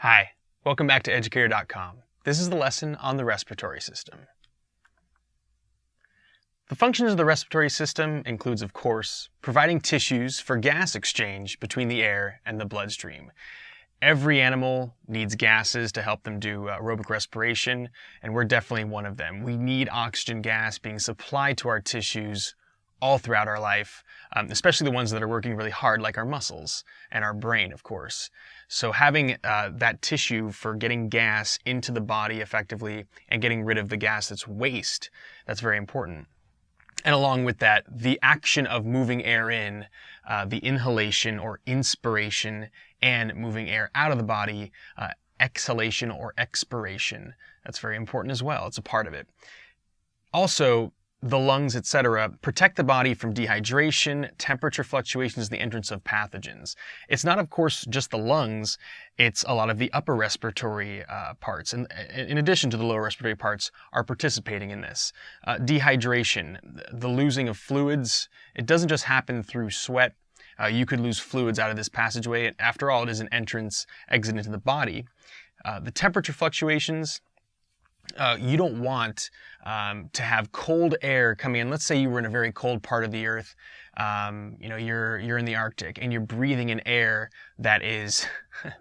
Hi, welcome back to educator.com. This is the lesson on the respiratory system. The functions of the respiratory system includes, of course, providing tissues for gas exchange between the air and the bloodstream. Every animal needs gases to help them do aerobic respiration, and we're definitely one of them. We need oxygen gas being supplied to our tissues all throughout our life, especially the ones that are working really hard, like our muscles and our brain, of course. So having that tissue for getting gas into the body effectively and getting rid of the gas that's waste, that's very important. And along with that, the action of moving air in, the inhalation or inspiration, and moving air out of the body, exhalation or expiration. That's very important as well. It's a part of it. Also, the lungs, etc., protect the body from dehydration, temperature fluctuations, the entrance of pathogens. It's not, of course, just the lungs. It's a lot of the upper respiratory parts, and in addition to the lower respiratory parts, are participating in this. Dehydration, the losing of fluids, it doesn't just happen through sweat. You could lose fluids out of this passageway. After all, it is an entrance, exit into the body. The temperature fluctuations, you don't want to have cold air coming in. Let's say you were in a very cold part of the earth. You're in the Arctic and you're breathing in air that is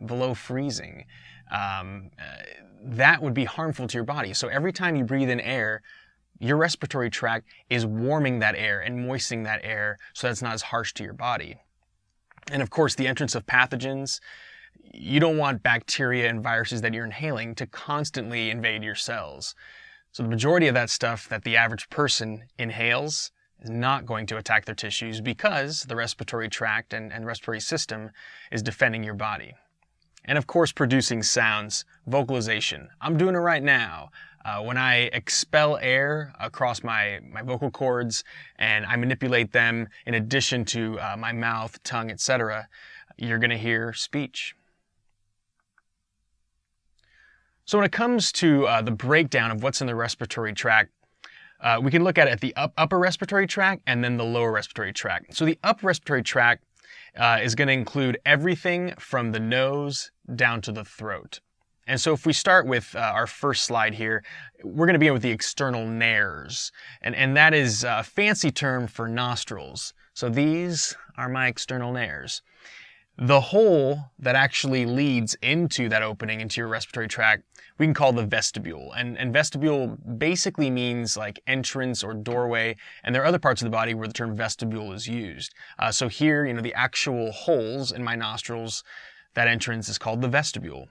below freezing. That would be harmful to your body. So every time you breathe in air, your respiratory tract is warming that air and moistening that air so that it's not as harsh to your body. And of course, the entrance of pathogens. You don't want bacteria and viruses that you're inhaling to constantly invade your cells. So the majority of that stuff that the average person inhales is not going to attack their tissues because the respiratory tract and respiratory system is defending your body. And of course, producing sounds, vocalization. I'm doing it right now. When I expel air across my vocal cords and I manipulate them in addition to my mouth, tongue, etc., you're going to hear speech. So when it comes to the breakdown of what's in the respiratory tract, we can look at it at the upper respiratory tract and then the lower respiratory tract. So the upper respiratory tract is going to include everything from the nose down to the throat. And so if we start with our first slide here, we're going to begin with the external nares. And that is a fancy term for nostrils. So these are my external nares. The hole that actually leads into that opening, into your respiratory tract, we can call the vestibule. And vestibule basically means like entrance or doorway, and there are other parts of the body where the term vestibule is used. So here, the actual holes in my nostrils, that entrance is called the vestibule.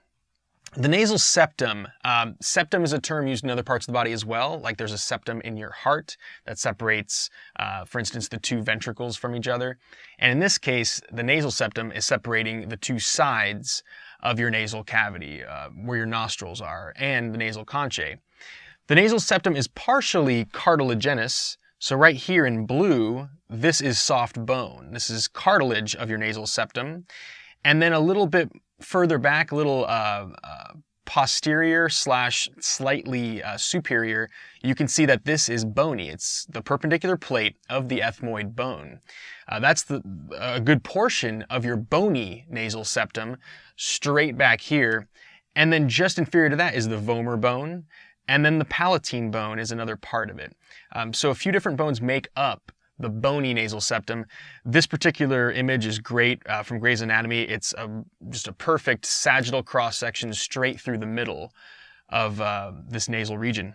The nasal septum. Septum is a term used in other parts of the body as well, like there's a septum in your heart that separates, for instance, the two ventricles from each other. And in this case, the nasal septum is separating the two sides of your nasal cavity, where your nostrils are, and the nasal conchae. The nasal septum is partially cartilaginous. So right here in blue, this is soft bone. This is cartilage of your nasal septum. And then a little bit further back, a little posterior / slightly superior, you can see that this is bony. It's the perpendicular plate of the ethmoid bone. That's a good portion of your bony nasal septum, straight back here. And then just inferior to that is the vomer bone. And then the palatine bone is another part of it. So a few different bones make up the bony nasal septum. This particular image is great from Gray's Anatomy. It's just a perfect sagittal cross-section straight through the middle of this nasal region.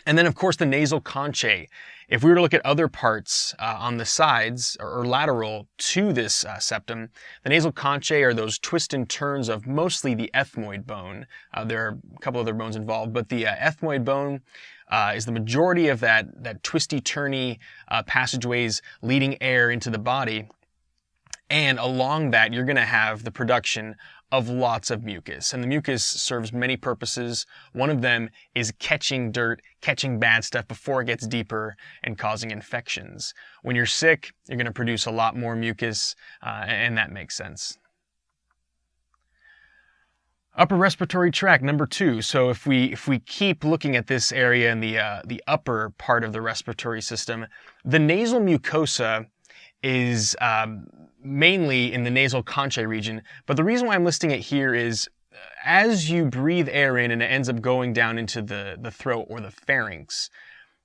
And then, of course, the nasal conchae. If we were to look at other parts on the sides or lateral to this septum, the nasal conchae are those twists and turns of mostly the ethmoid bone. There are a couple other bones involved, but the ethmoid bone is the majority of that twisty-turny passageways leading air into the body. And along that, you're going to have the production of lots of mucus. And the mucus serves many purposes. One of them is catching dirt, catching bad stuff before it gets deeper and causing infections. When you're sick, you're going to produce a lot more mucus, and that makes sense. Upper respiratory tract, number 2. So if we keep looking at this area in the upper part of the respiratory system, the nasal mucosa is mainly in the nasal conchae region. But the reason why I'm listing it here is as you breathe air in and it ends up going down into the throat or the pharynx,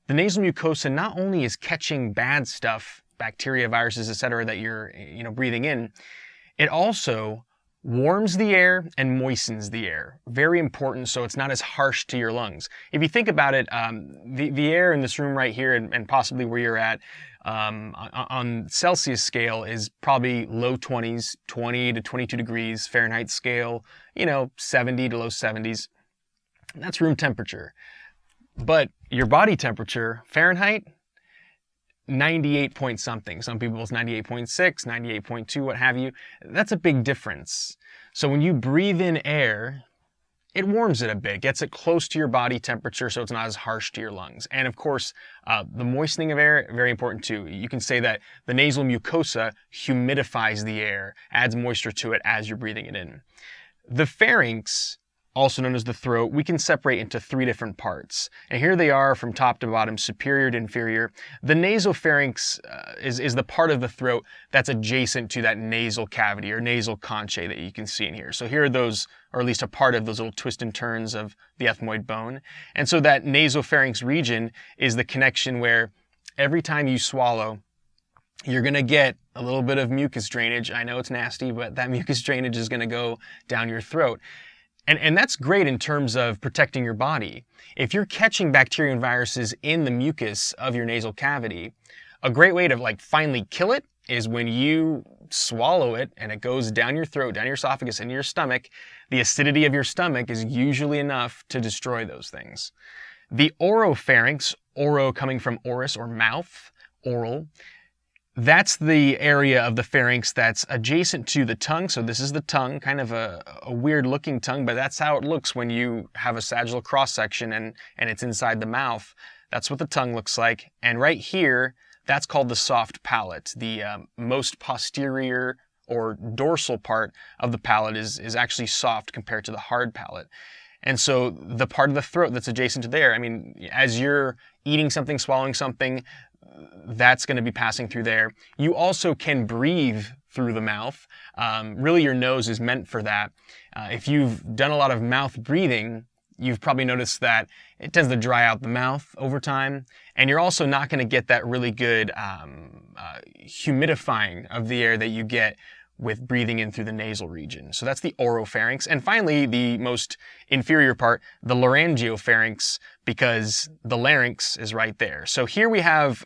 the nasal mucosa not only is catching bad stuff, bacteria, viruses, etc., that you're breathing in, it also warms the air and moistens the air. Very important, so it's not as harsh to your lungs. If you think about it, the air in this room right here and possibly where you're at on Celsius scale is probably low 20s, 20 to 22 degrees. Fahrenheit scale, 70 to low 70s. That's room temperature. But your body temperature, Fahrenheit, 98 point something. Some people it's 98.6, 98.2, what have you. That's a big difference. So when you breathe in air, it warms it a bit, gets it close to your body temperature so it's not as harsh to your lungs. And of course, the moistening of air, very important too. You can say that the nasal mucosa humidifies the air, adds moisture to it as you're breathing it in. The pharynx, also known as the throat, we can separate into three different parts. And here they are from top to bottom, superior to inferior. The nasopharynx is the part of the throat that's adjacent to that nasal cavity or nasal conchae that you can see in here. So here are those, or at least a part of those little twists and turns of the ethmoid bone. And so that nasopharynx region is the connection where every time you swallow, you're going to get a little bit of mucus drainage. I know it's nasty, but that mucus drainage is going to go down your throat. And that's great in terms of protecting your body. If you're catching bacteria and viruses in the mucus of your nasal cavity, a great way to finally kill it is when you swallow it and it goes down your throat, down your esophagus, into your stomach. The acidity of your stomach is usually enough to destroy those things. The oropharynx, oro coming from oris or mouth, oral, that's the area of the pharynx that's adjacent to the tongue. So this is the tongue, kind of a weird looking tongue, but that's how it looks when you have a sagittal cross section and it's inside the mouth. That's what the tongue looks like. And right here, that's called the soft palate. The most posterior or dorsal part of the palate is actually soft compared to the hard palate. And so the part of the throat that's adjacent to there, as you're eating something, swallowing something, that's going to be passing through there. You also can breathe through the mouth. Really, your nose is meant for that. If you've done a lot of mouth breathing, you've probably noticed that it tends to dry out the mouth over time. And you're also not going to get that really good humidifying of the air that you get with breathing in through the nasal region. So that's the oropharynx. And finally, the most inferior part, the laryngopharynx, because the larynx is right there. So here we have,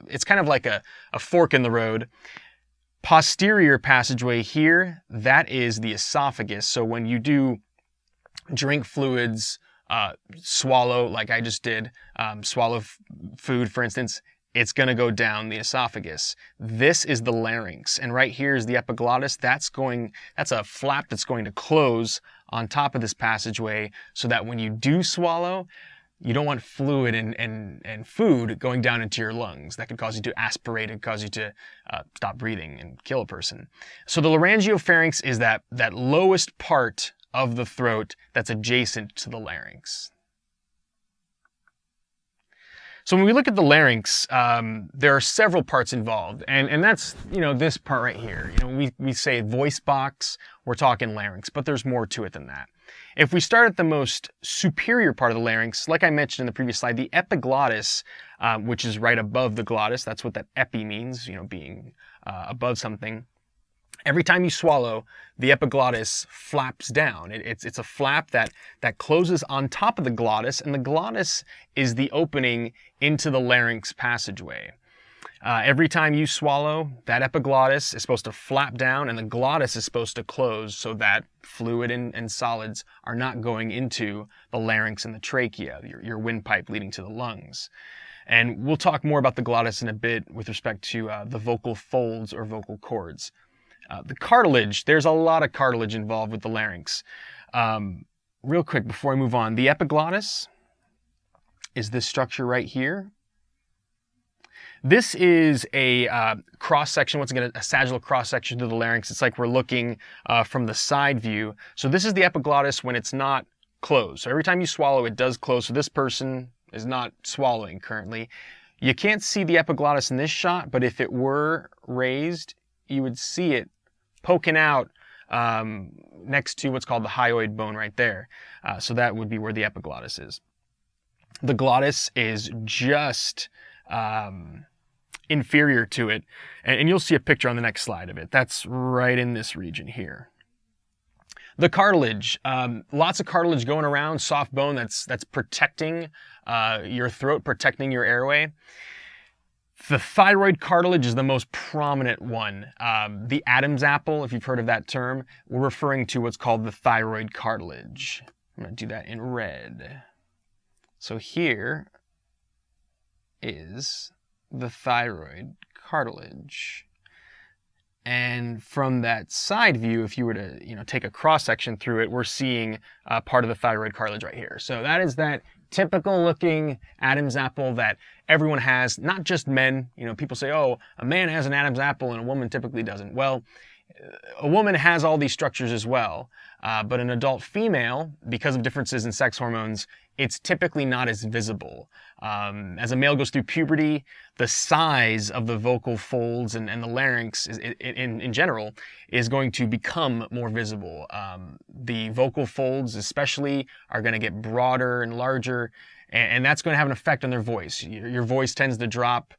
it's kind of like a fork in the road. Posterior passageway here, that is the esophagus. So when you do drink fluids, swallow, like I just did, swallow food, for instance, it's going to go down the esophagus. This is the larynx, and right here is the epiglottis. That's a flap that's going to close on top of this passageway so that when you do swallow, you don't want fluid and food going down into your lungs. That could cause you to aspirate, it could cause you to stop breathing and kill a person. So the laryngopharynx is that lowest part of the throat that's adjacent to the larynx. So when we look at the larynx, there are several parts involved, and that's, this part right here. We say voice box, we're talking larynx, but there's more to it than that. If we start at the most superior part of the larynx, like I mentioned in the previous slide, the epiglottis, which is right above the glottis, that's what that epi means, being above something. Every time you swallow, the epiglottis flaps down. It's a flap that closes on top of the glottis, and the glottis is the opening into the larynx passageway. Every time you swallow, that epiglottis is supposed to flap down, and the glottis is supposed to close so that fluid and solids are not going into the larynx and the trachea, your windpipe leading to the lungs. And we'll talk more about the glottis in a bit with respect to the vocal folds or vocal cords. The cartilage, there's a lot of cartilage involved with the larynx. Real quick before I move on, the epiglottis is this structure right here. This is a cross-section, once again, a sagittal cross-section to the larynx. It's like we're looking from the side view. So this is the epiglottis when it's not closed. So every time you swallow, it does close. So this person is not swallowing currently. You can't see the epiglottis in this shot, but if it were raised, you would see it poking out next to what's called the hyoid bone right there. So that would be where the epiglottis is. The glottis is just inferior to it, and you'll see a picture on the next slide of it. That's right in this region here. The cartilage, lots of cartilage going around, soft bone that's protecting your throat, protecting your airway. The thyroid cartilage is the most prominent one. The Adam's apple, if you've heard of that term, we're referring to what's called the thyroid cartilage. I'm going to do that in red. So here is the thyroid cartilage. And from that side view, if you were to take a cross section through it, we're seeing part of the thyroid cartilage right here. So that is that typical looking Adam's apple that everyone has, not just men. People say, oh, a man has an Adam's apple and a woman typically doesn't. Well, a woman has all these structures as well, but an adult female, because of differences in sex hormones, it's typically not as visible. As a male goes through puberty, the size of the vocal folds and the larynx in general is going to become more visible. The vocal folds especially are going to get broader and larger, and that's going to have an effect on their voice. Your voice tends to drop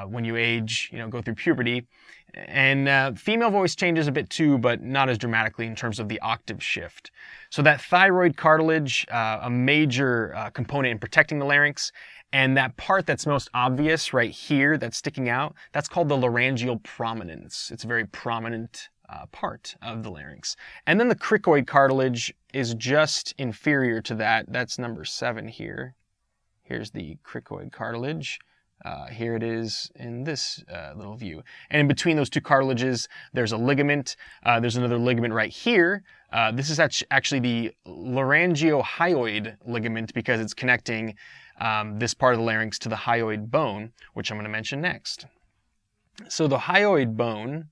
when you age, go through puberty. And female voice changes a bit too, but not as dramatically in terms of the octave shift. So that thyroid cartilage, a major component in protecting the larynx, and that part that's most obvious right here that's sticking out, that's called the laryngeal prominence. It's a very prominent part of the larynx. And then the cricoid cartilage is just inferior to that. That's number 7 here. Here's the cricoid cartilage. Here it is in this little view. And in between those two cartilages, there's a ligament. There's another ligament right here. This is actually the laryngiohyoid ligament because it's connecting this part of the larynx to the hyoid bone, which I'm going to mention next. So the hyoid bone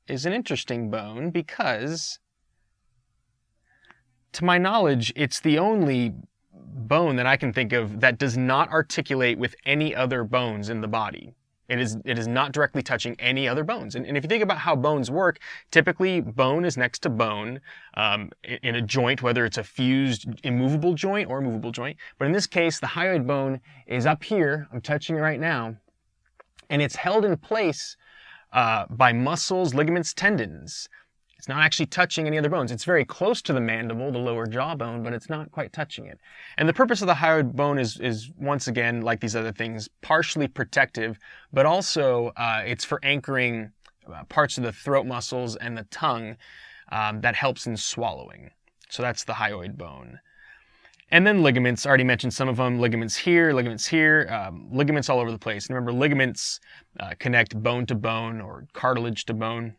is an interesting bone because, to my knowledge, it's the only bone that I can think of that does not articulate with any other bones in the body. It is not directly touching any other bones. And if you think about how bones work, typically bone is next to bone in a joint, whether it's a fused immovable joint or a movable joint. But in this case, the hyoid bone is up here. I'm touching it right now. And it's held in place by muscles, ligaments, tendons. It's not actually touching any other bones. It's very close to the mandible, the lower jawbone, but it's not quite touching it. And the purpose of the hyoid bone is once again, like these other things, partially protective, but also it's for anchoring parts of the throat muscles and the tongue that helps in swallowing. So that's the hyoid bone. And then ligaments, I already mentioned some of them, ligaments here, ligaments all over the place. And remember, ligaments connect bone to bone or cartilage to bone.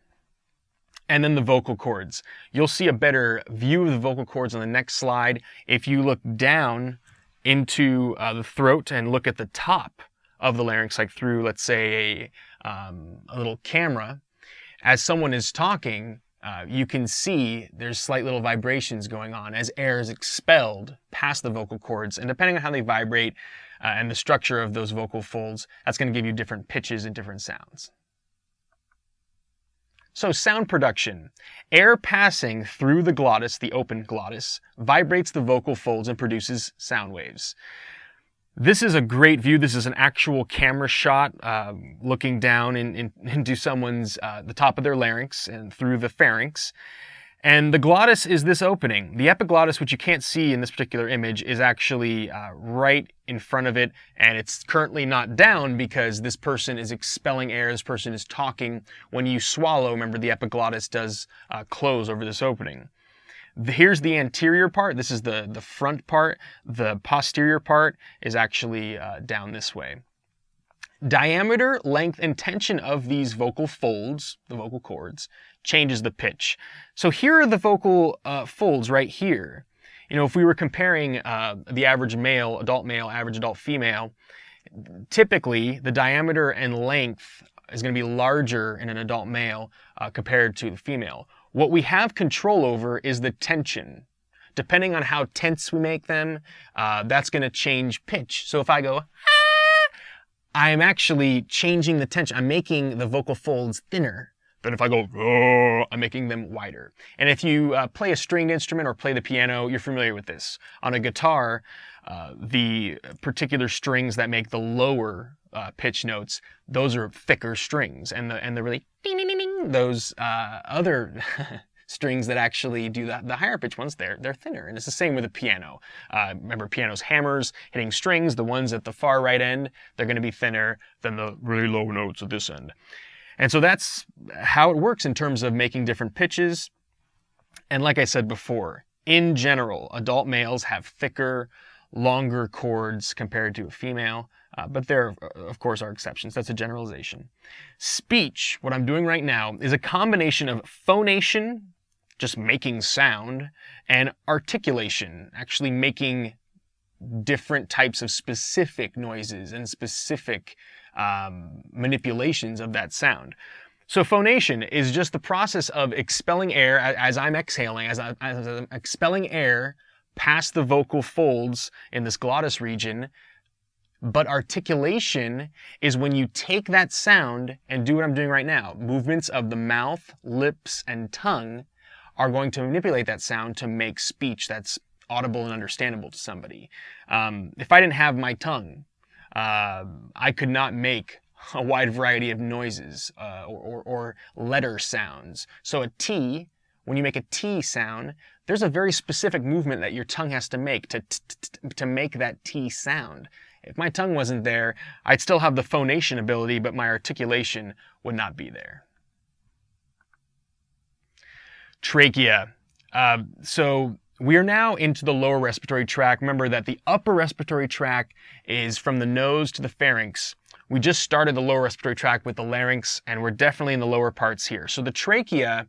And then the vocal cords. You'll see a better view of the vocal cords on the next slide if you look down into the throat and look at the top of the larynx, like through, let's say, a little camera. As someone is talking, you can see there's slight little vibrations going on as air is expelled past the vocal cords. And depending on how they vibrate and the structure of those vocal folds, that's going to give you different pitches and different sounds. So sound production. Air passing through the glottis, the open glottis, vibrates the vocal folds and produces sound waves. This is a great view. This is an actual camera shot looking down into someone's, the top of their larynx and through the pharynx. And the glottis is this opening. The epiglottis, which you can't see in this particular image, is actually right in front of it, and it's currently not down because this person is expelling air, this person is talking. When you swallow, remember the epiglottis does close over this opening. Here's the anterior part. This is the front part. The posterior part is actually down this way. Diameter, length, and tension of these vocal folds, the vocal cords, changes the pitch. So here are the vocal folds right here. If we were comparing the average male, average adult female, typically the diameter and length is going to be larger in an adult male compared to the female. What we have control over is the tension. Depending on how tense we make them, that's going to change pitch. So if I go, I am actually changing the tension. I'm making the vocal folds thinner. Then if I go, oh, I'm making them wider. And if you play a stringed instrument or play the piano, you're familiar with this. On a guitar, the particular strings that make the lower pitch notes, those are thicker strings, and the really ding, ding, ding, ding, those other strings that actually do the higher pitch ones, they're thinner. And it's the same with the piano. Remember, piano's hammers hitting strings, the ones at the far right end, they're going to be thinner than the really low notes at this end. And so that's how it works in terms of making different pitches. And like I said before, in general, adult males have thicker, longer chords compared to a female. But there, of course, are exceptions. That's a generalization. Speech, what I'm doing right now, is a combination of phonation, just making sound, and articulation, actually making different types of specific noises and specific manipulations of that sound. So phonation is just the process of expelling air as I'm exhaling, as I'm expelling air past the vocal folds in this glottis region. But articulation is when you take that sound and do what I'm doing right now. Movements of the mouth, lips, and tongue are going to manipulate that sound to make speech that's audible and understandable to somebody. If I didn't have my tongue, I could not make a wide variety of noises or letter sounds. So a T, when you make a T sound, there's a very specific movement that your tongue has to make to make that T sound. If my tongue wasn't there, I'd still have the phonation ability, but my articulation would not be there. Trachea. So we are now into the lower respiratory tract. Remember that the upper respiratory tract is from the nose to the pharynx. We just started the lower respiratory tract with the larynx, and we're definitely in the lower parts here. So the trachea,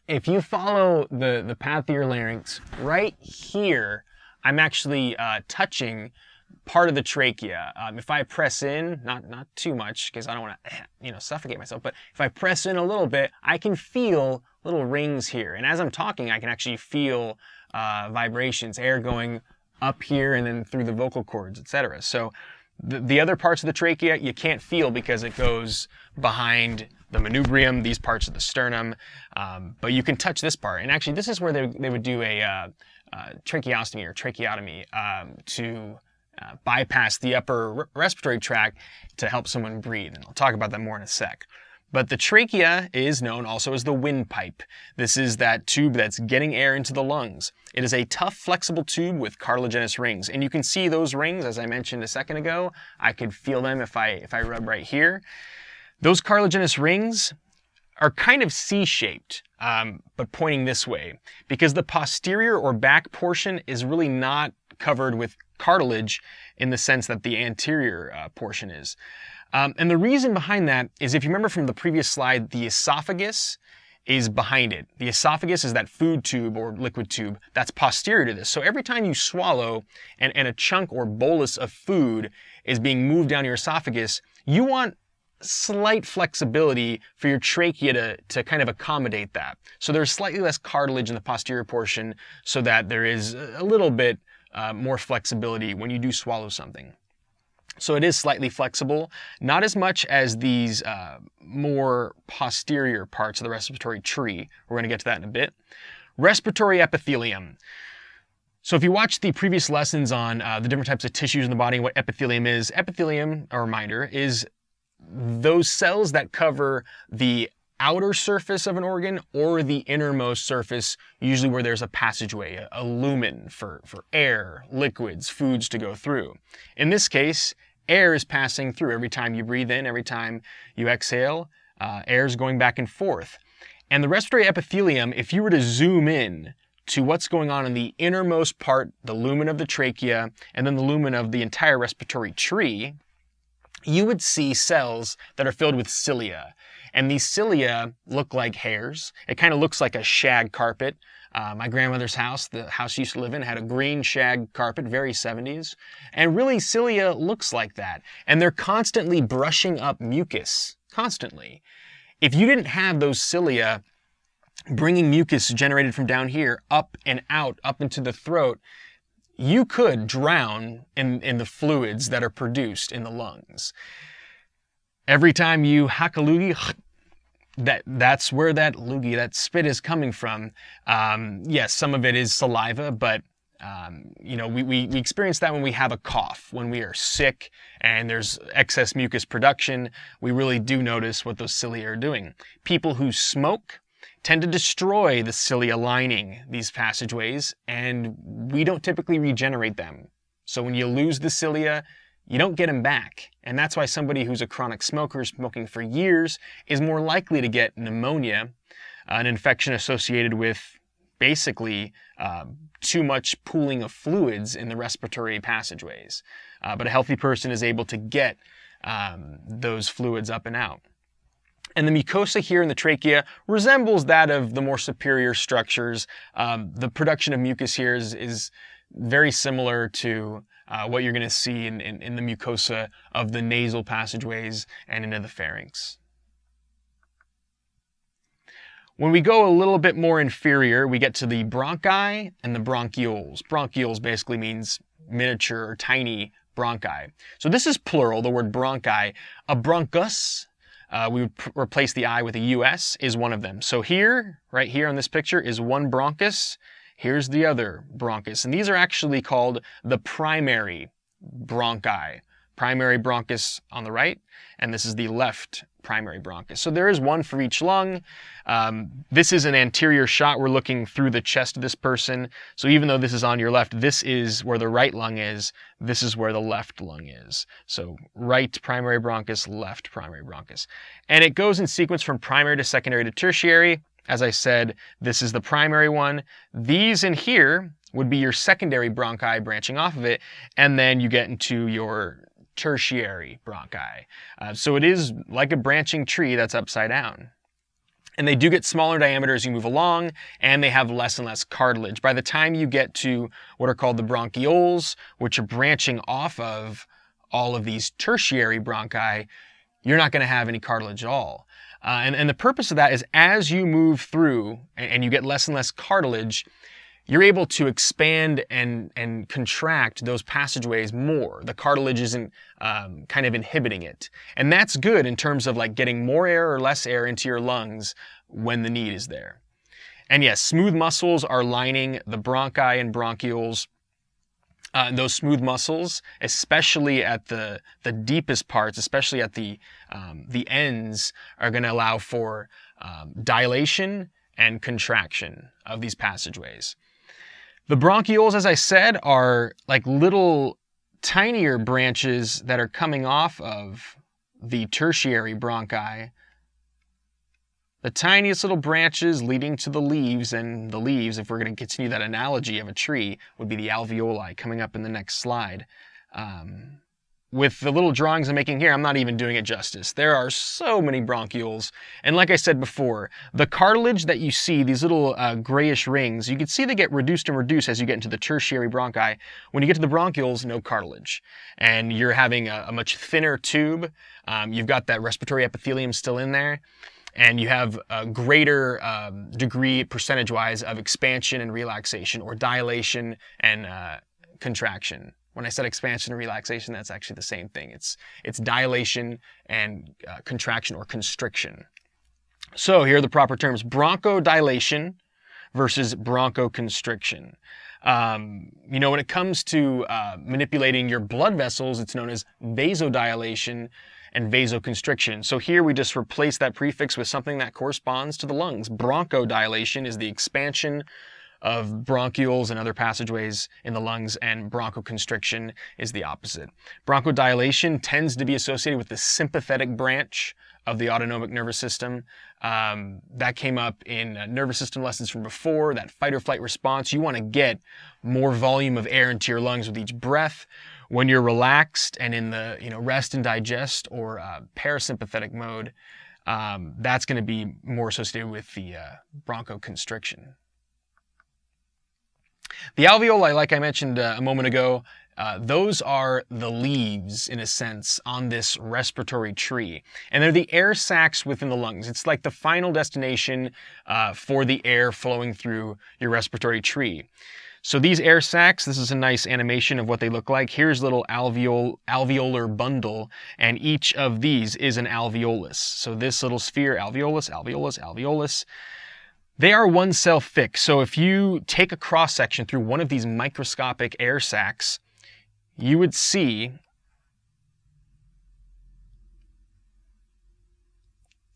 if you follow the path of your larynx, right here, I'm actually touching part of the trachea. If I press in, not too much, because I don't want to, suffocate myself, but if I press in a little bit, I can feel little rings here. And as I'm talking, I can actually feel vibrations, air going up here and then through the vocal cords, etc. So the other parts of the trachea you can't feel because it goes behind the manubrium, these parts of the sternum, but you can touch this part. And actually, this is where they would do a tracheostomy or tracheotomy to bypass the upper respiratory tract to help someone breathe. And I'll talk about that more in a sec. But the trachea is known also as the windpipe. This is that tube that's getting air into the lungs. It is a tough, flexible tube with cartilaginous rings. And you can see those rings, as I mentioned a second ago. I could feel them if I rub right here. Those cartilaginous rings are kind of C-shaped, but pointing this way, because the posterior or back portion is really not covered with cartilage in the sense that the anterior portion is. And the reason behind that is, if you remember from the previous slide, the esophagus is behind it. The esophagus is that food tube or liquid tube that's posterior to this. So every time you swallow and a chunk or bolus of food is being moved down your esophagus, you want slight flexibility for your trachea to kind of accommodate that. So there's slightly less cartilage in the posterior portion so that there is a little bit more flexibility when you do swallow something. So it is slightly flexible, not as much as these more posterior parts of the respiratory tree. We're going to get to that in a bit. Respiratory epithelium. So if you watch the previous lessons on the different types of tissues in the body and what epithelium is, epithelium, a reminder, is those cells that cover the outer surface of an organ or the innermost surface, usually where there's a passageway, a lumen for air, liquids, foods to go through. In this case, air is passing through every time you breathe in, every time you exhale, air is going back and forth. And the respiratory epithelium, if you were to zoom in to what's going on in the innermost part, the lumen of the trachea, and then the lumen of the entire respiratory tree, you would see cells that are filled with cilia. And these cilia look like hairs. It kind of looks like a shag carpet. My grandmother's house, the house she used to live in, had a green shag carpet, very 70s. And really, cilia looks like that. And they're constantly brushing up mucus, constantly. If you didn't have those cilia bringing mucus generated from down here up and out, up into the throat, you could drown in the fluids that are produced in the lungs. Every time you hack a loogie, that's where that loogie, that spit is coming from. Yes, some of it is saliva, but we experience that when we have a cough, when we are sick and there's excess mucus production. We really do notice what those cilia are doing. People who smoke tend to destroy the cilia lining these passageways, and we don't typically regenerate them. So when you lose the cilia, you don't get them back. And that's why somebody who's a chronic smoker, smoking for years, is more likely to get pneumonia, an infection associated with basically too much pooling of fluids in the respiratory passageways. But a healthy person is able to get those fluids up and out. And the mucosa here in the trachea resembles that of the more superior structures. The production of mucus here is very similar to what you're going to see in the mucosa of the nasal passageways and into the pharynx. When we go a little bit more inferior, we get to the bronchi and the bronchioles. Bronchioles basically means miniature or tiny bronchi. So this is plural, the word bronchi. A bronchus, we would replace the I with a US, is one of them. So here, right here on this picture, is one bronchus. Here's the other bronchus. And these are actually called the primary bronchi. Primary bronchus on the right, and this is the left primary bronchus. So there is one for each lung. This is an anterior shot. We're looking through the chest of this person. So even though this is on your left, this is where the right lung is. This is where the left lung is. So right primary bronchus, left primary bronchus. And it goes in sequence from primary to secondary to tertiary. As I said, this is the primary one. These in here would be your secondary bronchi branching off of it, and then you get into your tertiary bronchi. So it is like a branching tree that's upside down. And they do get smaller in diameter as you move along, and they have less and less cartilage. By the time you get to what are called the bronchioles, which are branching off of all of these tertiary bronchi, you're not going to have any cartilage at all. And the purpose of that is as you move through and you get less and less cartilage, you're able to expand and contract those passageways more. The cartilage isn't kind of inhibiting it. And that's good in terms of like getting more air or less air into your lungs when the need is there. And yes, smooth muscles are lining the bronchi and bronchioles. Those smooth muscles, especially at the deepest parts, especially at the ends, are going to allow for dilation and contraction of these passageways. The bronchioles, as I said, are like little tinier branches that are coming off of the tertiary bronchi. The tiniest little branches leading to the leaves, and the leaves, if we're going to continue that analogy of a tree, would be the alveoli coming up in the next slide. With the little drawings I'm making here, I'm not even doing it justice. There are so many bronchioles. And like I said before, the cartilage that you see, these little grayish rings, you can see they get reduced and reduced as you get into the tertiary bronchi. When you get to the bronchioles, no cartilage. And you're having a much thinner tube. You've got that respiratory epithelium still in there. And you have a greater degree, percentage-wise, of expansion and relaxation, or dilation and contraction. When I said expansion and relaxation, that's actually the same thing. It's dilation and contraction or constriction. So here are the proper terms: bronchodilation versus bronchoconstriction. When it comes to manipulating your blood vessels, it's known as vasodilation and vasoconstriction. So here we just replace that prefix with something that corresponds to the lungs. Bronchodilation is the expansion of bronchioles and other passageways in the lungs, and bronchoconstriction is the opposite. Bronchodilation tends to be associated with the sympathetic branch of the autonomic nervous system. That came up in nervous system lessons from before, that fight or flight response. You want to get more volume of air into your lungs with each breath. When you're relaxed and in the rest and digest or parasympathetic mode, that's going to be more associated with the bronchoconstriction. The alveoli, like I mentioned a moment ago, those are the leaves, in a sense, on this respiratory tree. And they're the air sacs within the lungs. It's like the final destination for the air flowing through your respiratory tree. So these air sacs, this is a nice animation of what they look like. Here's a little alveolar bundle, and each of these is an alveolus. So this little sphere, alveolus, alveolus, alveolus, they are 1 cell thick. So if you take a cross section through one of these microscopic air sacs, you would see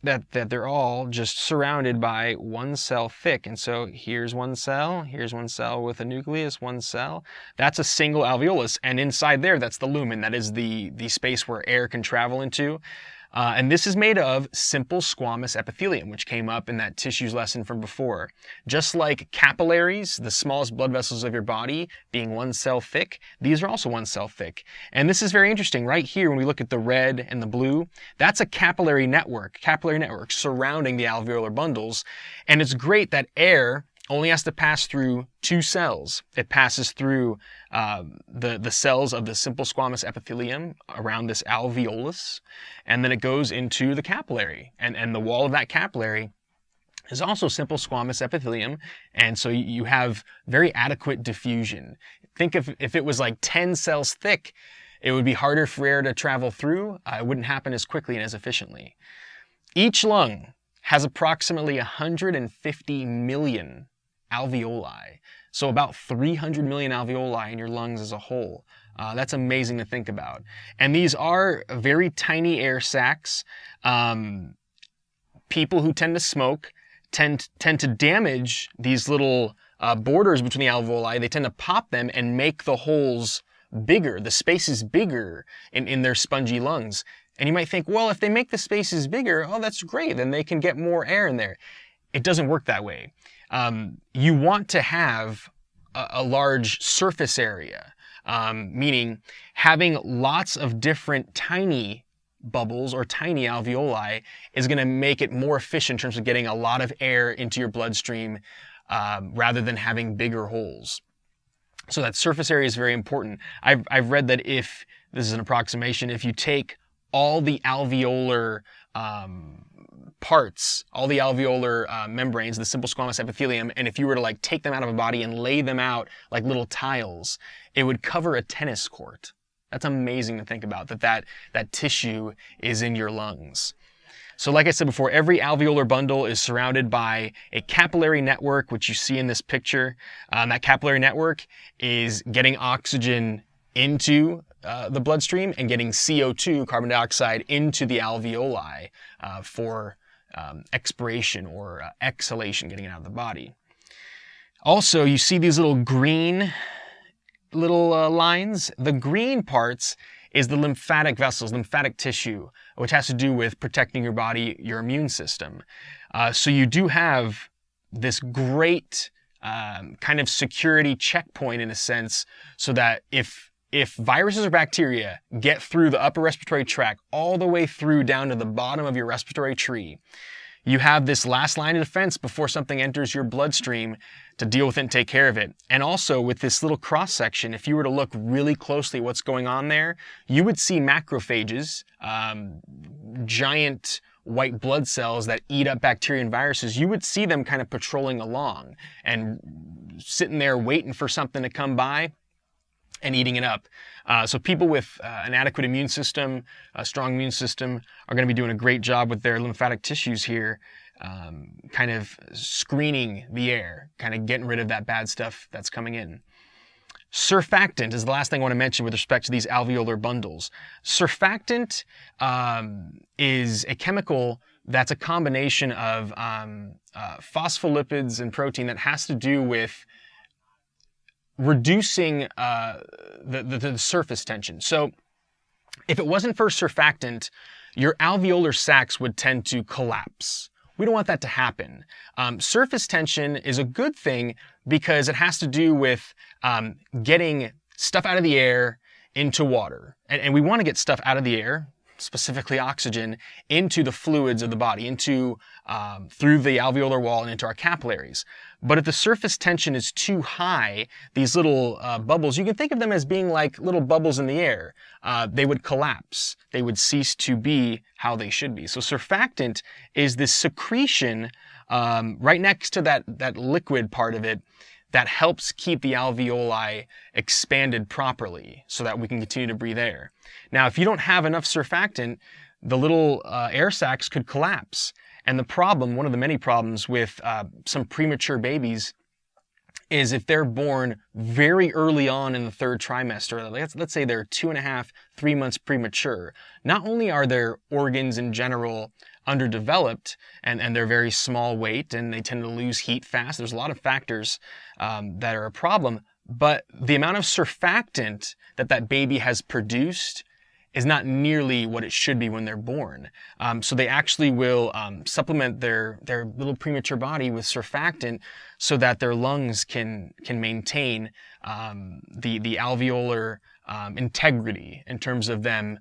that they're all just surrounded by 1 cell thick. And so here's 1 cell with a nucleus, 1 cell. That's a single alveolus. And inside there, that's the lumen. That is the space where air can travel into. And this is made of simple squamous epithelium, which came up in that tissues lesson from before. Just like capillaries, the smallest blood vessels of your body, being 1 cell thick, these are also 1 cell thick. And this is very interesting. Right here, when we look at the red and the blue, that's a capillary network surrounding the alveolar bundles. And it's great that air only has to pass through 2 cells. It passes through the cells of the simple squamous epithelium around this alveolus, and then it goes into the capillary. And the wall of that capillary is also simple squamous epithelium, and so you have very adequate diffusion. Think if it was like 10 cells thick, it would be harder for air to travel through. It wouldn't happen as quickly and as efficiently. Each lung has approximately 150 million alveoli. So about 300 million alveoli in your lungs as a whole. That's amazing to think about. And these are very tiny air sacs. People who tend to smoke tend to damage these little borders between the alveoli. They tend to pop them and make the holes bigger, the spaces bigger in their spongy lungs. And you might think, well, if they make the spaces bigger, oh, that's great, then they can get more air in there. It doesn't work that way. You want to have a large surface area, meaning having lots of different tiny bubbles or tiny alveoli is going to make it more efficient in terms of getting a lot of air into your bloodstream rather than having bigger holes. So that surface area is very important. I've read that if, this is an approximation, if you take all the alveolar parts, all the alveolar membranes, the simple squamous epithelium, and if you were to like take them out of a body and lay them out like little tiles, it would cover a tennis court. That's amazing to think about, that tissue is in your lungs. So like I said before, every alveolar bundle is surrounded by a capillary network, which you see in this picture. That capillary network is getting oxygen into the bloodstream and getting CO2, carbon dioxide, into the alveoli for expiration or exhalation, getting it out of the body. Also, you see these little green lines. The green parts is the lymphatic vessels, lymphatic tissue, which has to do with protecting your body, your immune system. So you do have this great kind of security checkpoint in a sense, so that if viruses or bacteria get through the upper respiratory tract all the way through down to the bottom of your respiratory tree, you have this last line of defense before something enters your bloodstream to deal with it and take care of it. And also with this little cross section, if you were to look really closely at what's going on there, you would see macrophages, giant white blood cells that eat up bacteria and viruses. You would see them kind of patrolling along and sitting there waiting for something to come by and eating it up. So people with an adequate immune system, a strong immune system, are going to be doing a great job with their lymphatic tissues here, kind of screening the air, kind of getting rid of that bad stuff that's coming in. Surfactant is the last thing I want to mention with respect to these alveolar bundles. Surfactant is a chemical that's a combination of phospholipids and protein that has to do with reducing the surface tension. So if it wasn't for surfactant, your alveolar sacs would tend to collapse. We don't want that to happen. Surface tension is a good thing because it has to do with getting stuff out of the air into water. And we want to get stuff out of the air, specifically oxygen, into the fluids of the body, into through the alveolar wall and into our capillaries. But if the surface tension is too high, these little bubbles, you can think of them as being like little bubbles in the air. They would collapse. They would cease to be how they should be. So surfactant is this secretion right next to that liquid part of it that helps keep the alveoli expanded properly so that we can continue to breathe air. Now, if you don't have enough surfactant, the little air sacs could collapse. And the problem, one of the many problems with some premature babies, is if they're born very early on in the third trimester, let's say they're 2.5, 3 months premature, not only are their organs in general underdeveloped and they're very small weight and they tend to lose heat fast, there's a lot of factors that are a problem, but the amount of surfactant that baby has produced is not nearly what it should be when they're born. So they actually will supplement their little premature body with surfactant so that their lungs can maintain the alveolar integrity in terms of them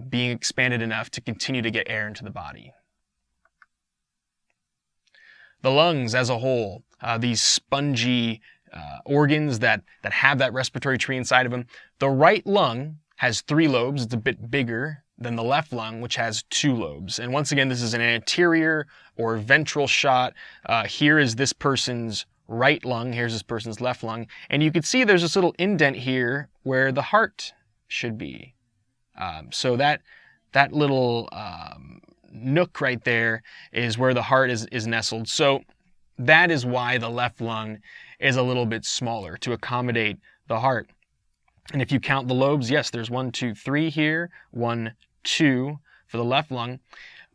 being expanded enough to continue to get air into the body. The lungs as a whole, these spongy organs that have that respiratory tree inside of them, the right lung has 3 lobes. It's a bit bigger than the left lung, which has 2 lobes. And once again, this is an anterior or ventral shot. Here is this person's right lung. Here's this person's left lung. And you can see there's this little indent here where the heart should be. So that little nook right there is where the heart is nestled. So that is why the left lung is a little bit smaller, to accommodate the heart. And if you count the lobes, yes, there's 1, 2, 3 here, 1, 2 for the left lung.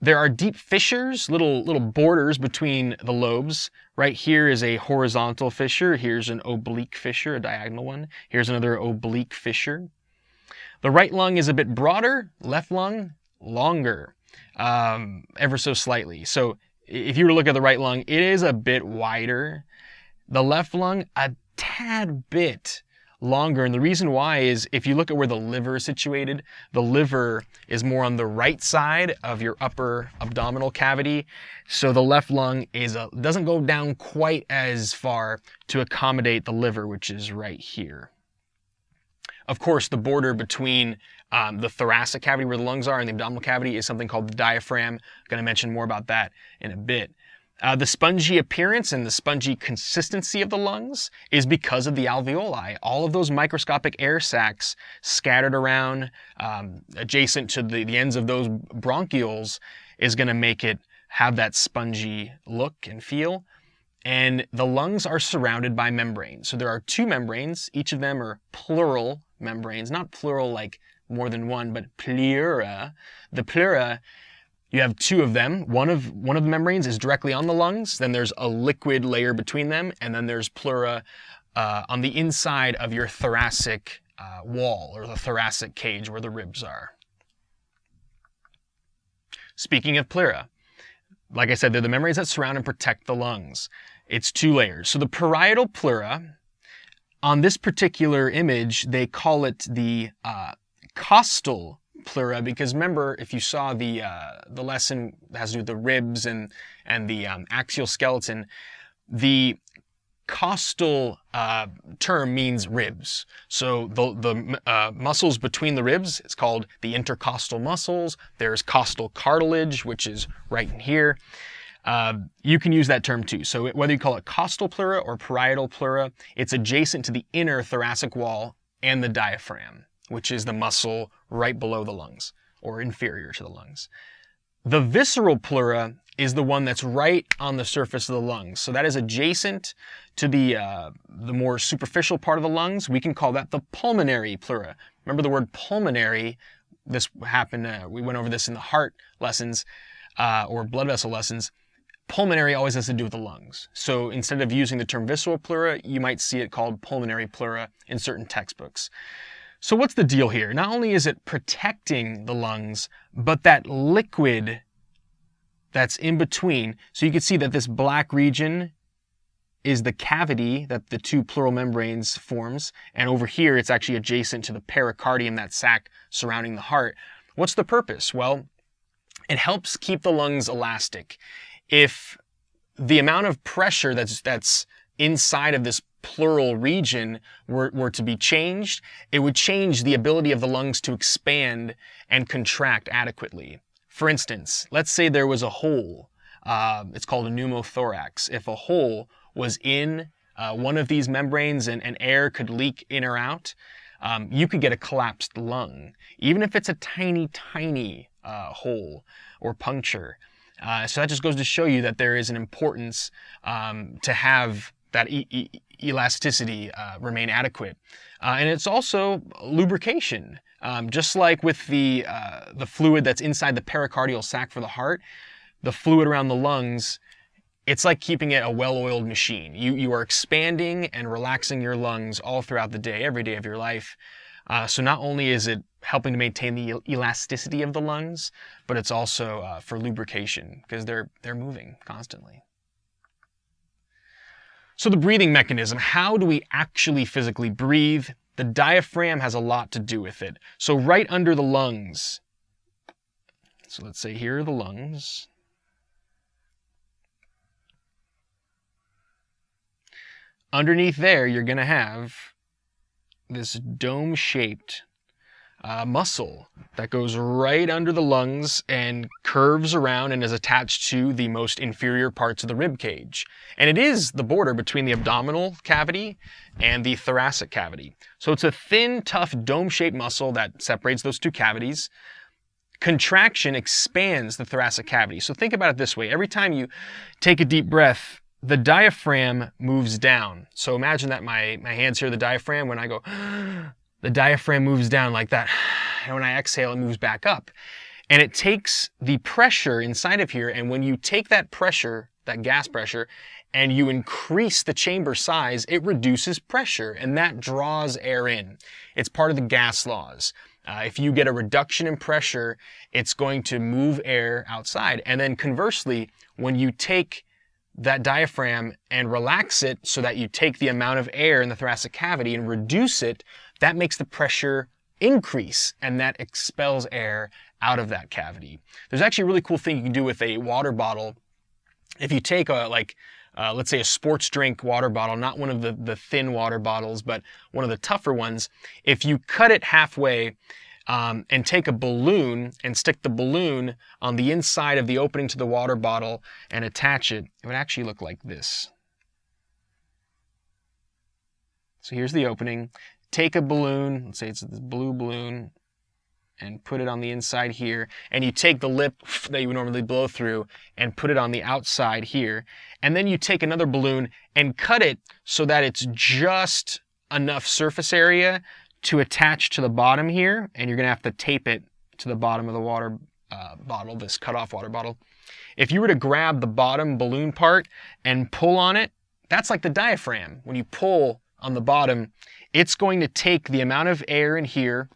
There are deep fissures, little borders between the lobes. Right here is a horizontal fissure. Here's an oblique fissure, a diagonal one. Here's another oblique fissure. The right lung is a bit broader, left lung longer, ever so slightly. So if you were to look at the right lung, it is a bit wider. The left lung, a tad bit longer. And the reason why is if you look at where the liver is situated, the liver is more on the right side of your upper abdominal cavity. So the left lung doesn't go down quite as far to accommodate the liver, which is right here. Of course, the border between the thoracic cavity where the lungs are and the abdominal cavity is something called the diaphragm. I'm going to mention more about that in a bit. The spongy appearance and the spongy consistency of the lungs is because of the alveoli. All of those microscopic air sacs scattered around adjacent to the ends of those bronchioles is going to make it have that spongy look and feel. And the lungs are surrounded by membranes. So there are 2 membranes. Each of them are pleural membranes, not plural like more than one, but pleura. The pleura, you have 2 of them. One of the membranes is directly on the lungs. Then there's a liquid layer between them, and then there's pleura on the inside of your thoracic wall, or the thoracic cage where the ribs are. Speaking of pleura, like I said, they're the membranes that surround and protect the lungs. It's 2 layers. So the parietal pleura, on this particular image, they call it the costal pleura, because remember, if you saw the lesson that has to do with the ribs and the axial skeleton, the costal term means ribs. So the muscles between the ribs, it's called the intercostal muscles. There's costal cartilage, which is right in here. You can use that term too. So whether you call it costal pleura or parietal pleura, it's adjacent to the inner thoracic wall and the diaphragm, which is the muscle right below the lungs or inferior to the lungs. The visceral pleura is the one that's right on the surface of the lungs. So that is adjacent to the more superficial part of the lungs. We can call that the pulmonary pleura. Remember the word pulmonary, this happened, we went over this in the heart lessons or blood vessel lessons. Pulmonary always has to do with the lungs. So instead of using the term visceral pleura, you might see it called pulmonary pleura in certain textbooks. So what's the deal here? Not only is it protecting the lungs, but that liquid that's in between. So you can see that this black region is the cavity that the 2 pleural membranes forms. And over here, it's actually adjacent to the pericardium, that sac surrounding the heart. What's the purpose? Well, it helps keep the lungs elastic. If the amount of pressure that's inside of this pleural region were to be changed, it would change the ability of the lungs to expand and contract adequately. For instance, let's say there was a hole. It's called a pneumothorax. If a hole was in one of these membranes and air could leak in or out, you could get a collapsed lung, even if it's a tiny, tiny hole or puncture. So that just goes to show you that there is an importance to have that elasticity remain adequate. And it's also lubrication. Just like with the fluid that's inside the pericardial sac for the heart, the fluid around the lungs, it's like keeping it a well-oiled machine. You are expanding and relaxing your lungs all throughout the day, every day of your life. So not only is it helping to maintain the elasticity of the lungs, but it's also for lubrication because they're moving constantly. So the breathing mechanism, how do we actually physically breathe? The diaphragm has a lot to do with it. So right under the lungs, so let's say here are the lungs. Underneath there, you're going to have this dome-shaped muscle that goes right under the lungs and curves around and is attached to the most inferior parts of the rib cage. And it is the border between the abdominal cavity and the thoracic cavity. So it's a thin, tough, dome-shaped muscle that separates those two cavities. Contraction expands the thoracic cavity. So think about it this way. Every time you take a deep breath, the diaphragm moves down. So imagine that my hands here, the diaphragm, when I go, the diaphragm moves down like that. And when I exhale, it moves back up. And it takes the pressure inside of here, and when you take that pressure, that gas pressure, and you increase the chamber size, it reduces pressure, and that draws air in. It's part of the gas laws. If you get a reduction in pressure, it's going to move air outside. And then conversely, when you take that diaphragm and relax it so that you take the amount of air in the thoracic cavity and reduce it, that makes the pressure increase, and that expels air out of that cavity. There's actually a really cool thing you can do with a water bottle. If you take let's say a sports drink water bottle, not one of the thin water bottles, but one of the tougher ones, if you cut it halfway and take a balloon and stick the balloon on the inside of the opening to the water bottle and attach it, it would actually look like this. So here's the opening. Take a balloon, let's say it's this blue balloon, and put it on the inside here, and you take the lip that you would normally blow through and put it on the outside here, and then you take another balloon and cut it so that it's just enough surface area to attach to the bottom here, and you're going to have to tape it to the bottom of the water bottle, this cut-off water bottle. If you were to grab the bottom balloon part and pull on it, that's like the diaphragm. When you pull on the bottom, it's going to take the amount of air in here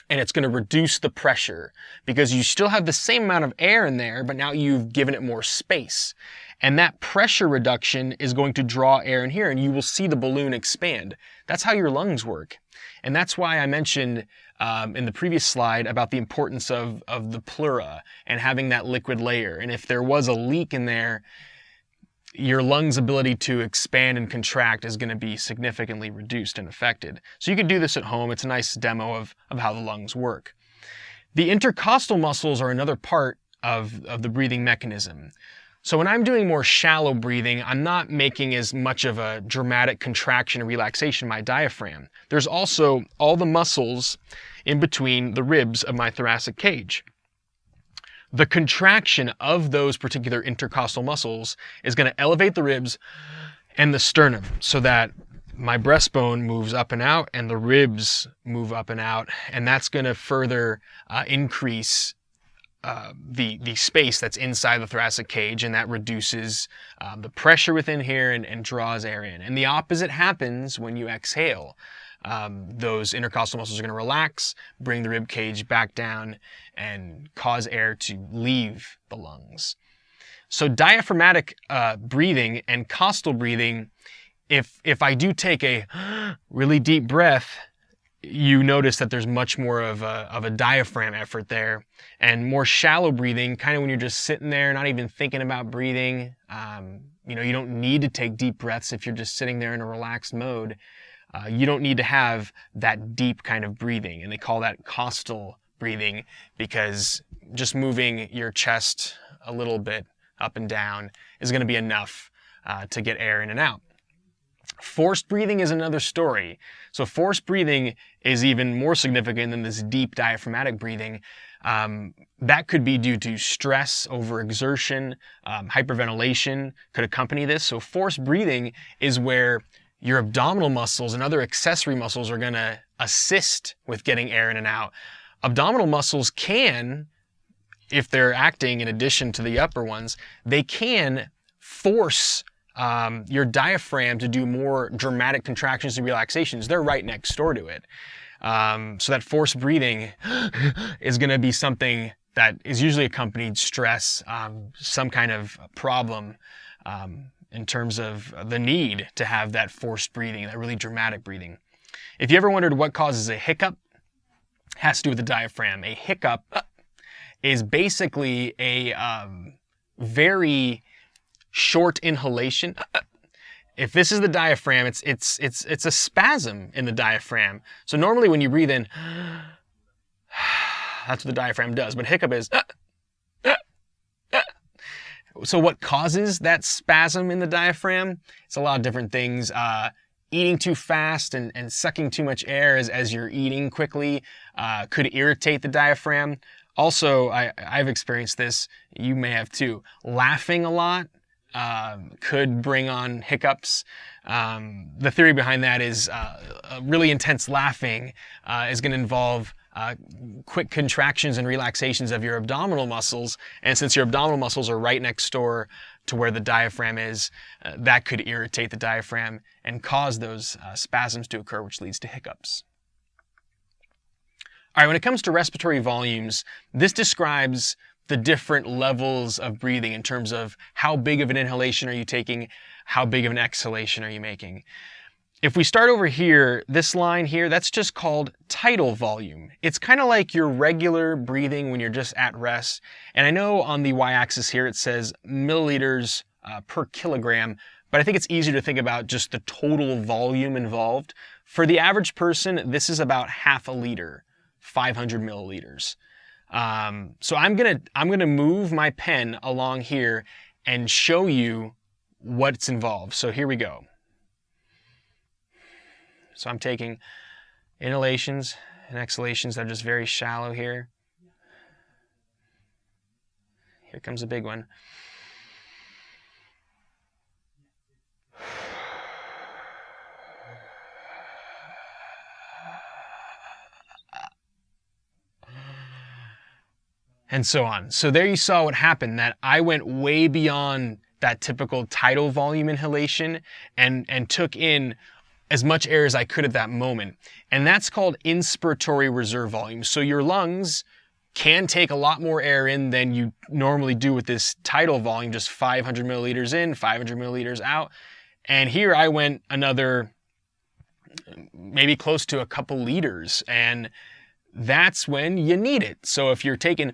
and it's going to reduce the pressure because you still have the same amount of air in there, but now you've given it more space. And that pressure reduction is going to draw air in here and you will see the balloon expand. That's how your lungs work. And that's why I mentioned in the previous slide about the importance of the pleura and having that liquid layer. And if there was a leak in there, your lungs' ability to expand and contract is going to be significantly reduced and affected. So you can do this at home. It's a nice demo of how the lungs work. The intercostal muscles are another part of the breathing mechanism. So when I'm doing more shallow breathing, I'm not making as much of a dramatic contraction and relaxation of my diaphragm. There's also all the muscles in between the ribs of my thoracic cage. The contraction of those particular intercostal muscles is going to elevate the ribs and the sternum so that my breastbone moves up and out and the ribs move up and out, and that's going to further increase the space that's inside the thoracic cage, and that reduces the pressure within here and draws air in. And the opposite happens when you exhale. Those intercostal muscles are going to relax, bring the rib cage back down, and cause air to leave the lungs. So diaphragmatic breathing and costal breathing, if I do take a really deep breath you notice that there's much more of a diaphragm effort there, and more shallow breathing, kind of when you're just sitting there, not even thinking about breathing. You don't need to take deep breaths if you're just sitting there in a relaxed mode. You don't need to have that deep kind of breathing, and they call that costal breathing, because just moving your chest a little bit up and down is going to be enough to get air in and out. Forced breathing is another story. So forced breathing is even more significant than this deep diaphragmatic breathing. That could be due to stress, overexertion, hyperventilation could accompany this. So forced breathing is where your abdominal muscles and other accessory muscles are going to assist with getting air in and out. Abdominal muscles can, if they're acting in addition to the upper ones, they can force your diaphragm to do more dramatic contractions and relaxations. They're right next door to it. So that forced breathing is going to be something that is usually accompanied stress, some kind of problem in terms of the need to have that forced breathing, that really dramatic breathing. If you ever wondered what causes a hiccup, it has to do with the diaphragm. A hiccup is basically a very short inhalation. If this is the diaphragm, it's a spasm in the diaphragm. So normally when you breathe in, that's what the diaphragm does. But hiccup is. So what causes that spasm in the diaphragm? It's a lot of different things. Eating too fast and sucking too much air as you're eating quickly could irritate the diaphragm. Also, I've experienced this. You may have too. Laughing a lot could bring on hiccups. The theory behind that is really intense laughing is going to involve quick contractions and relaxations of your abdominal muscles, and since your abdominal muscles are right next door to where the diaphragm is, that could irritate the diaphragm and cause those spasms to occur, which leads to hiccups. All right, when it comes to respiratory volumes, this describes the different levels of breathing in terms of how big of an inhalation are you taking, how big of an exhalation are you making. If we start over here, this line here, that's just called tidal volume. It's kind of like your regular breathing when you're just at rest. And I know on the y-axis here it says milliliters per kilogram, but I think it's easier to think about just the total volume involved. For the average person, this is about half a liter, 500 milliliters. So I'm gonna move my pen along here and show you what's involved. So here we go. So I'm taking inhalations and exhalations that are just very shallow here. Here comes a big one. And so on. So there you saw what happened, that I went way beyond that typical tidal volume inhalation and took in as much air as I could at that moment. And that's called inspiratory reserve volume. So your lungs can take a lot more air in than you normally do with this tidal volume, just 500 milliliters in, 500 milliliters out. And here I went another, maybe close to a couple liters. And that's when you need it. So if you're taking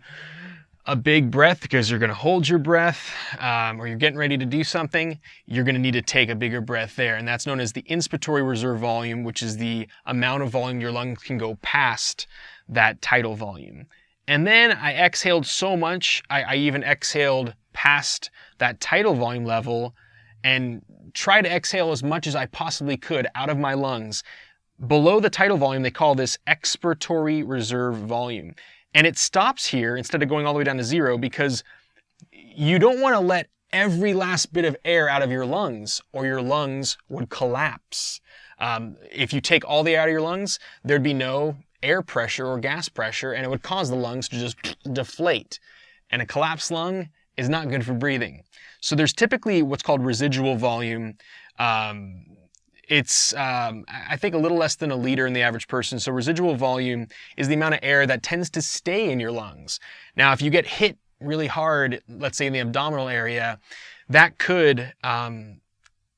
a big breath because you're going to hold your breath or you're getting ready to do something, you're going to need to take a bigger breath there. And that's known as the inspiratory reserve volume, which is the amount of volume your lungs can go past that tidal volume. And then I exhaled so much, I even exhaled past that tidal volume level and tried to exhale as much as I possibly could out of my lungs. Below the tidal volume, they call this expiratory reserve volume. And it stops here instead of going all the way down to zero because you don't want to let every last bit of air out of your lungs or your lungs would collapse. If you take all the air out of your lungs, there'd be no air pressure or gas pressure, and it would cause the lungs to just deflate. And a collapsed lung is not good for breathing. So there's typically what's called residual volume. It's, I think, a little less than a liter in the average person. So residual volume is the amount of air that tends to stay in your lungs. Now, if you get hit really hard, let's say in the abdominal area, that could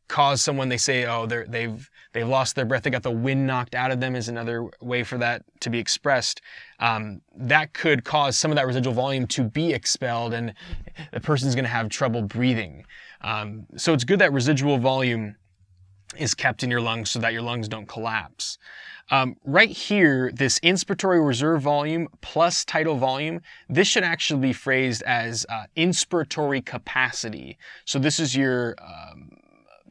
cause someone, they say, oh, they've lost their breath, they got the wind knocked out of them, is another way for that to be expressed. That could cause some of that residual volume to be expelled, and the person's going to have trouble breathing. So it's good that residual volume is kept in your lungs so that your lungs don't collapse. Right here, this inspiratory reserve volume plus tidal volume, this should actually be phrased as inspiratory capacity. So this is your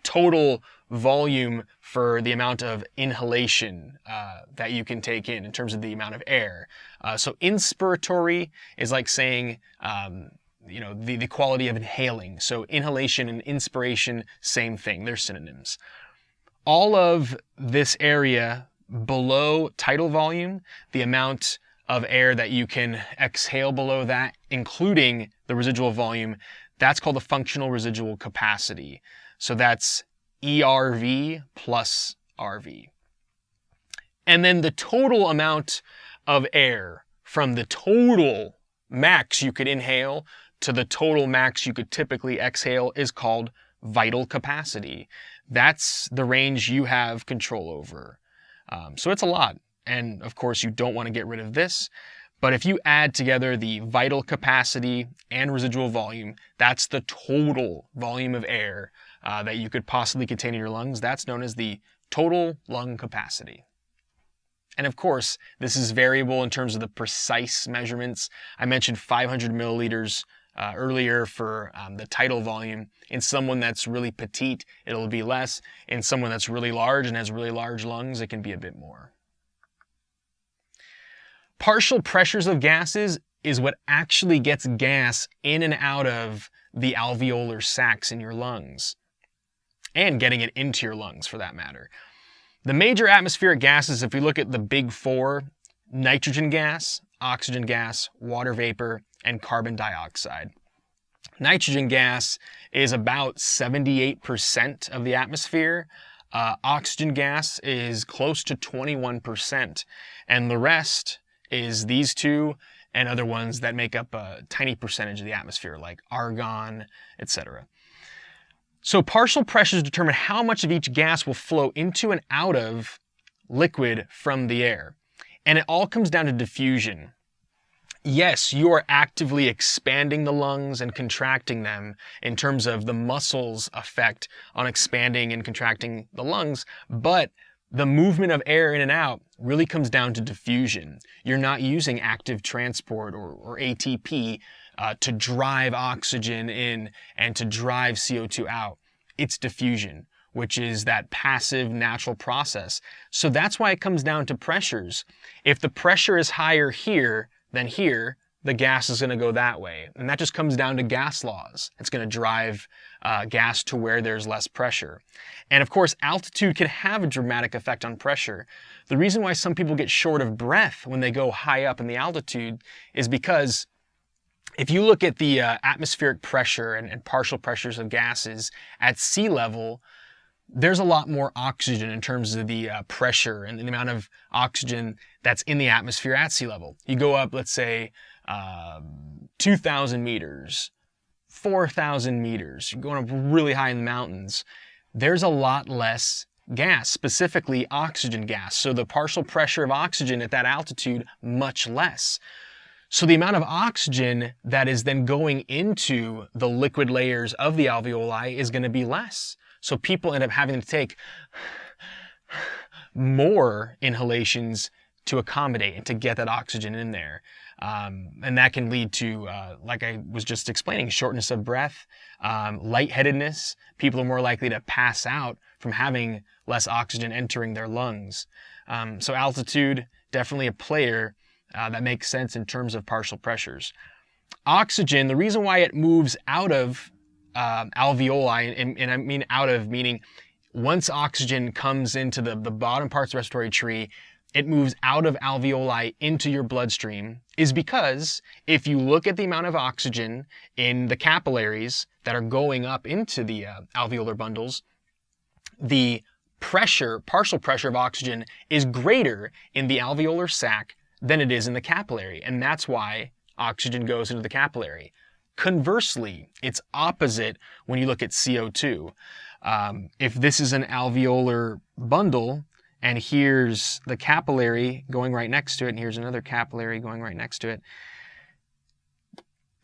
total volume for the amount of inhalation that you can take in terms of the amount of air. So inspiratory is like saying, the quality of inhaling. So inhalation and inspiration, same thing, they're synonyms. All of this area below tidal volume, the amount of air that you can exhale below that, including the residual volume, that's called the functional residual capacity. So that's ERV plus RV. And then the total amount of air from the total max you could inhale to the total max you could typically exhale is called vital capacity. That's the range you have control over. So it's a lot. And of course, you don't want to get rid of this. But if you add together the vital capacity and residual volume, that's the total volume of air that you could possibly contain in your lungs. That's known as the total lung capacity. And of course, this is variable in terms of the precise measurements. I mentioned 500 milliliters earlier for the tidal volume. In someone that's really petite, it'll be less. In someone that's really large and has really large lungs, it can be a bit more. Partial pressures of gases is what actually gets gas in and out of the alveolar sacs in your lungs, and getting it into your lungs for that matter. The major atmospheric gases, if we look at the big four: nitrogen gas, oxygen gas, water vapor, and carbon dioxide. Nitrogen gas is about 78% of the atmosphere. Oxygen gas is close to 21%. And the rest is these two and other ones that make up a tiny percentage of the atmosphere, like argon, etc. So partial pressures determine how much of each gas will flow into and out of liquid from the air. And it all comes down to diffusion. Yes, you are actively expanding the lungs and contracting them in terms of the muscles' effect on expanding and contracting the lungs, but the movement of air in and out really comes down to diffusion. You're not using active transport or ATP to drive oxygen in and to drive CO2 out. It's diffusion, which is that passive natural process. So that's why it comes down to pressures. If the pressure is higher here than here, the gas is going to go that way. And that just comes down to gas laws. It's going to drive gas to where there's less pressure. And of course, altitude can have a dramatic effect on pressure. The reason why some people get short of breath when they go high up in the altitude is because if you look at the atmospheric pressure and partial pressures of gases at sea level, there's a lot more oxygen in terms of the pressure and the amount of oxygen that's in the atmosphere at sea level. You go up, let's say, 2,000 meters, 4,000 meters, you're going up really high in the mountains. There's a lot less gas, specifically oxygen gas. So the partial pressure of oxygen at that altitude, much less. So the amount of oxygen that is then going into the liquid layers of the alveoli is going to be less. So people end up having to take more inhalations to accommodate and to get that oxygen in there. And that can lead to, like I was just explaining, shortness of breath, lightheadedness. People are more likely to pass out from having less oxygen entering their lungs. So altitude, definitely a player that makes sense in terms of partial pressures. Oxygen, the reason why it moves out of alveoli, and I mean out of, meaning once oxygen comes into the bottom parts of the respiratory tree, it moves out of alveoli into your bloodstream, is because if you look at the amount of oxygen in the capillaries that are going up into the alveolar bundles, the pressure, partial pressure of oxygen is greater in the alveolar sac than it is in the capillary, and that's why oxygen goes into the capillary. Conversely, it's opposite when you look at CO2. If this is an alveolar bundle, and here's the capillary going right next to it, and here's another capillary going right next to it,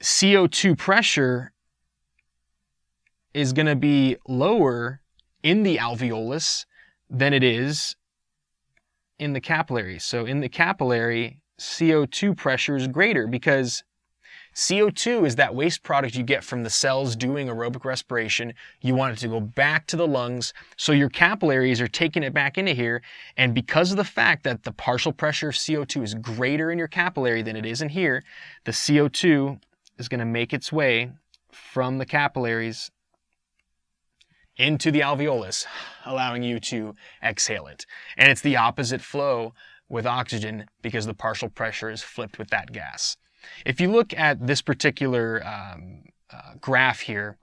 CO2 pressure is going to be lower in the alveolus than it is in the capillary. So in the capillary, CO2 pressure is greater because CO2 is that waste product you get from the cells doing aerobic respiration. You want it to go back to the lungs, so your capillaries are taking it back into here, and because of the fact that the partial pressure of CO2 is greater in your capillary than it is in here, the CO2 is going to make its way from the capillaries into the alveolus, allowing you to exhale it. And it's the opposite flow with oxygen because the partial pressure is flipped with that gas. If you look at this particular graph here,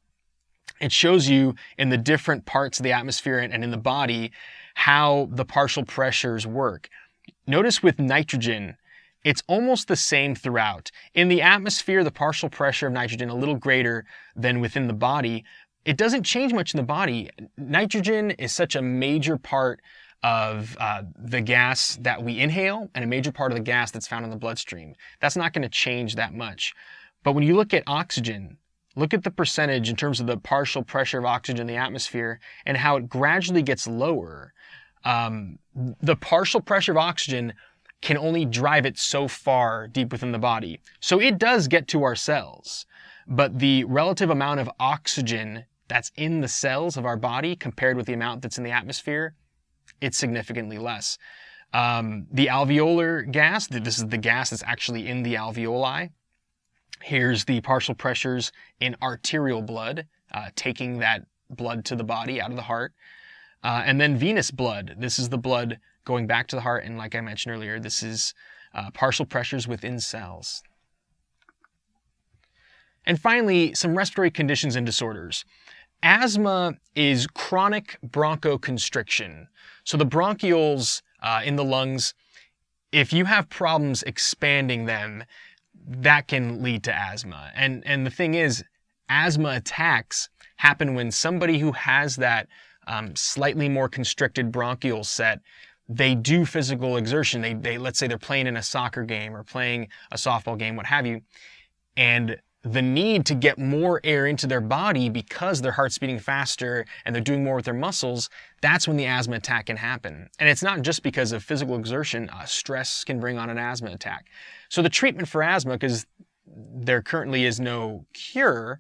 it shows you in the different parts of the atmosphere and in the body how the partial pressures work. Notice with nitrogen, it's almost the same throughout. In the atmosphere, the partial pressure of nitrogen a little greater than within the body. It doesn't change much in the body. Nitrogen is such a major part of the gas that we inhale and a major part of the gas that's found in the bloodstream. That's not going to change that much. But when you look at oxygen, look at the percentage in terms of the partial pressure of oxygen in the atmosphere and how it gradually gets lower. The partial pressure of oxygen can only drive it so far deep within the body. So it does get to our cells, but the relative amount of oxygen that's in the cells of our body compared with the amount that's in the atmosphere, it's significantly less. The alveolar gas, this is the gas that's actually in the alveoli. Here's the partial pressures in arterial blood, taking that blood to the body out of the heart. And then venous blood, this is the blood going back to the heart. And like I mentioned earlier, this is partial pressures within cells. And finally, some respiratory conditions and disorders. Asthma is chronic bronchoconstriction. So the bronchioles in the lungs, if you have problems expanding them, that can lead to asthma. And the thing is, asthma attacks happen when somebody who has that slightly more constricted bronchial set, they do physical exertion. They let's say they're playing in a soccer game or playing a softball game, what have you, and the need to get more air into their body because their heart's beating faster and they're doing more with their muscles, that's when the asthma attack can happen. And it's not just because of physical exertion. Stress can bring on an asthma attack. So the treatment for asthma, because there currently is no cure,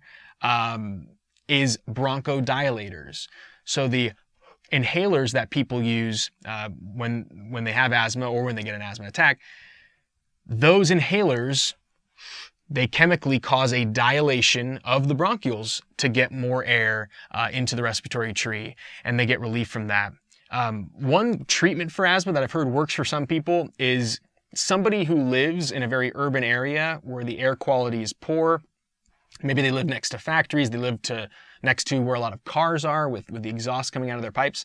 is bronchodilators. So the inhalers that people use when they have asthma or when they get an asthma attack, those inhalers, they chemically cause a dilation of the bronchioles to get more air into the respiratory tree, and they get relief from that. One treatment for asthma that I've heard works for some people is somebody who lives in a very urban area where the air quality is poor. Maybe they live next to factories, they live next to where a lot of cars are with the exhaust coming out of their pipes.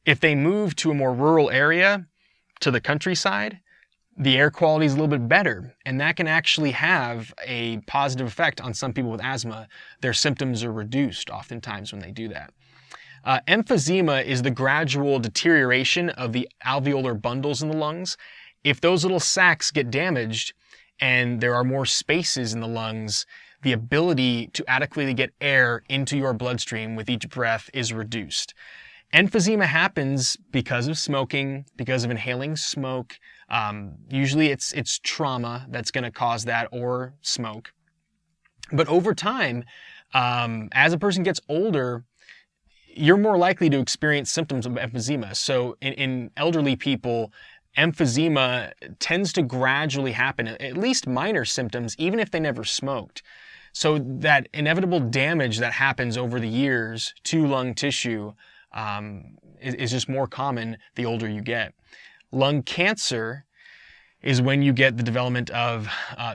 If they move to a more rural area, to the countryside, the air quality is a little bit better, and that can actually have a positive effect on some people with asthma. Their symptoms are reduced oftentimes when they do that. Emphysema is the gradual deterioration of the alveolar bundles in the lungs. If those little sacs get damaged and there are more spaces in the lungs, the ability to adequately get air into your bloodstream with each breath is reduced. Emphysema happens because of smoking, because of inhaling smoke. Usually it's trauma that's going to cause that, or smoke. But over time, as a person gets older, you're more likely to experience symptoms of emphysema. So in elderly people, emphysema tends to gradually happen, at least minor symptoms, even if they never smoked. So that inevitable damage that happens over the years to lung tissue is just more common the older you get. Lung cancer is when you get the development of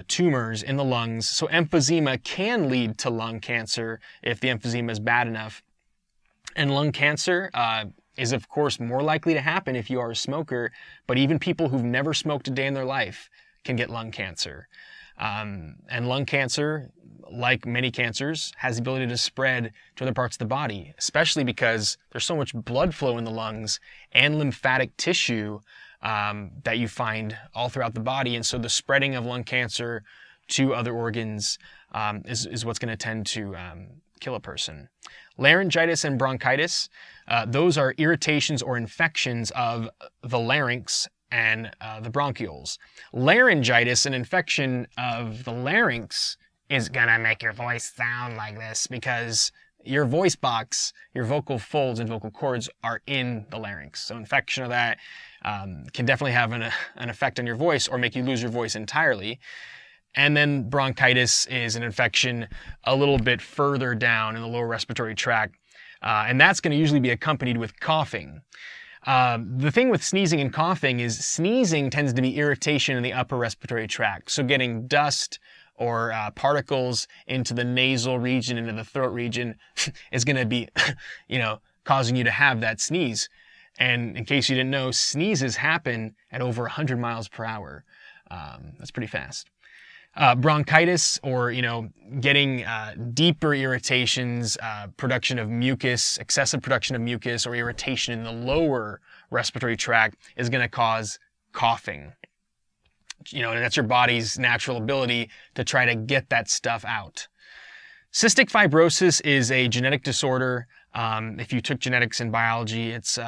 tumors in the lungs. So emphysema can lead to lung cancer if the emphysema is bad enough. And lung cancer is of course more likely to happen if you are a smoker, but even people who've never smoked a day in their life can get lung cancer. And lung cancer, like many cancers, has the ability to spread to other parts of the body, especially because there's so much blood flow in the lungs and lymphatic tissue that you find all throughout the body. And so the spreading of lung cancer to other organs is what's going to tend to kill a person. Laryngitis and bronchitis, those are irritations or infections of the larynx and the bronchioles. Laryngitis, an infection of the larynx, is gonna make your voice sound like this because your voice box, your vocal folds and vocal cords are in the larynx. So infection of that can definitely have an effect on your voice or make you lose your voice entirely. And then bronchitis is an infection a little bit further down in the lower respiratory tract, and that's going to usually be accompanied with coughing. The thing with sneezing and coughing is sneezing tends to be irritation in the upper respiratory tract. So getting dust or particles into the nasal region, into the throat region is going to be, causing you to have that sneeze. And in case you didn't know, sneezes happen at over 100 miles per hour. That's pretty fast. Bronchitis, or getting deeper irritations, production of mucus, excessive production of mucus or irritation in the lower respiratory tract is going to cause coughing. And that's your body's natural ability to try to get that stuff out. Cystic fibrosis is a genetic disorder. If you took genetics in biology, it's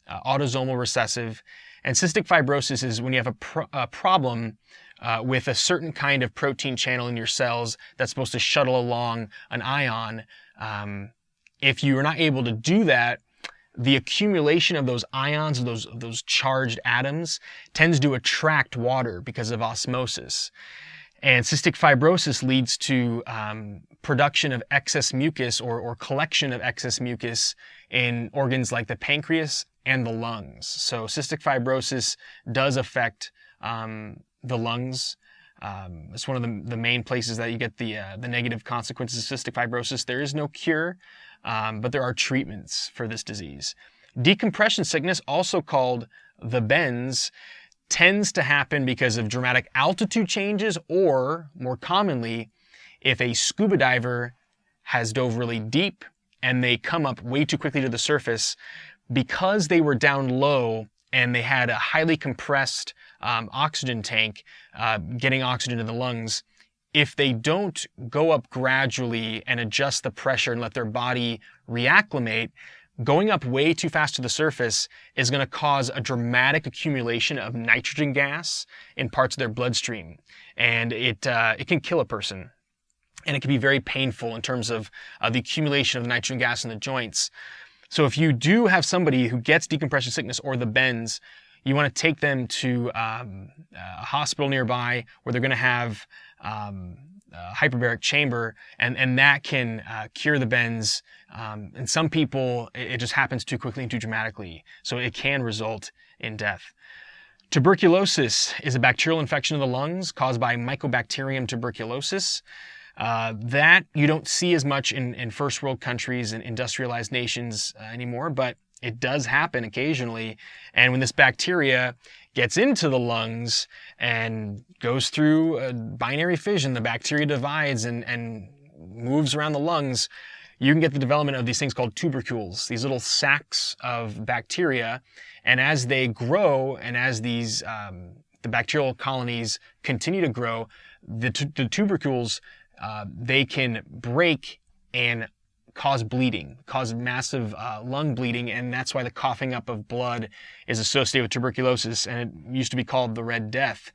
autosomal recessive. And cystic fibrosis is when you have a problem with a certain kind of protein channel in your cells that's supposed to shuttle along an ion. If you are not able to do that, the accumulation of those ions, of those charged atoms, tends to attract water because of osmosis. And cystic fibrosis leads to production of excess mucus or collection of excess mucus in organs like the pancreas and the lungs. So cystic fibrosis does affect the lungs. It's one of the main places that you get the negative consequences of cystic fibrosis. There is no cure, but there are treatments for this disease. Decompression sickness, also called the bends, tends to happen because of dramatic altitude changes, or more commonly, if a scuba diver has dove really deep and they come up way too quickly to the surface, because they were down low and they had a highly compressed oxygen tank getting oxygen to the lungs. If they don't go up gradually and adjust the pressure and let their body reacclimate, going up way too fast to the surface is going to cause a dramatic accumulation of nitrogen gas in parts of their bloodstream. And it can kill a person. And it can be very painful in terms of the accumulation of nitrogen gas in the joints. So if you do have somebody who gets decompression sickness or the bends, you want to take them to a hospital nearby where they're going to have a hyperbaric chamber, and that can cure the bends. In some people, it just happens too quickly and too dramatically, so it can result in death. Tuberculosis is a bacterial infection of the lungs caused by Mycobacterium tuberculosis. That you don't see as much in first world countries and industrialized nations anymore, but it does happen occasionally. And when this bacteria gets into the lungs and goes through a binary fission, the bacteria divides and moves around the lungs, you can get the development of these things called tubercules, these little sacs of bacteria. And as they grow, and as these the bacterial colonies continue to grow, the tubercules, they can break and cause bleeding, cause massive lung bleeding, and that's why the coughing up of blood is associated with tuberculosis, and it used to be called the Red Death.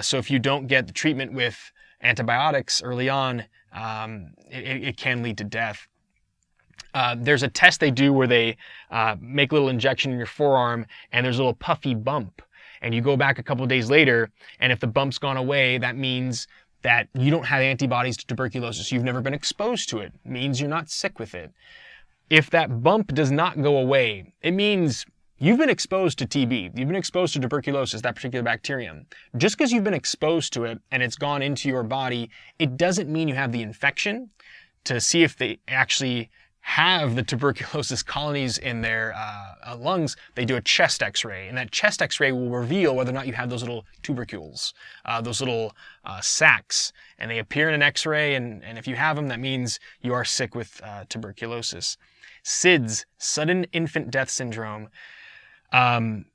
So if you don't get the treatment with antibiotics early on, it can lead to death. There's a test they do where they make a little injection in your forearm, and there's a little puffy bump, and you go back a couple of days later, and if the bump's gone away, that means that you don't have antibodies to tuberculosis. You've never been exposed to it. It means you're not sick with it. If that bump does not go away, it means you've been exposed to TB. You've been exposed to tuberculosis, that particular bacterium. Just because you've been exposed to it and it's gone into your body, it doesn't mean you have the infection. To see if they actually have the tuberculosis colonies in their lungs, they do a chest x-ray, and that chest x-ray will reveal whether or not you have those little tubercules, those little sacs, and they appear in an x-ray, and if you have them, that means you are sick with tuberculosis. SIDS, sudden infant death syndrome.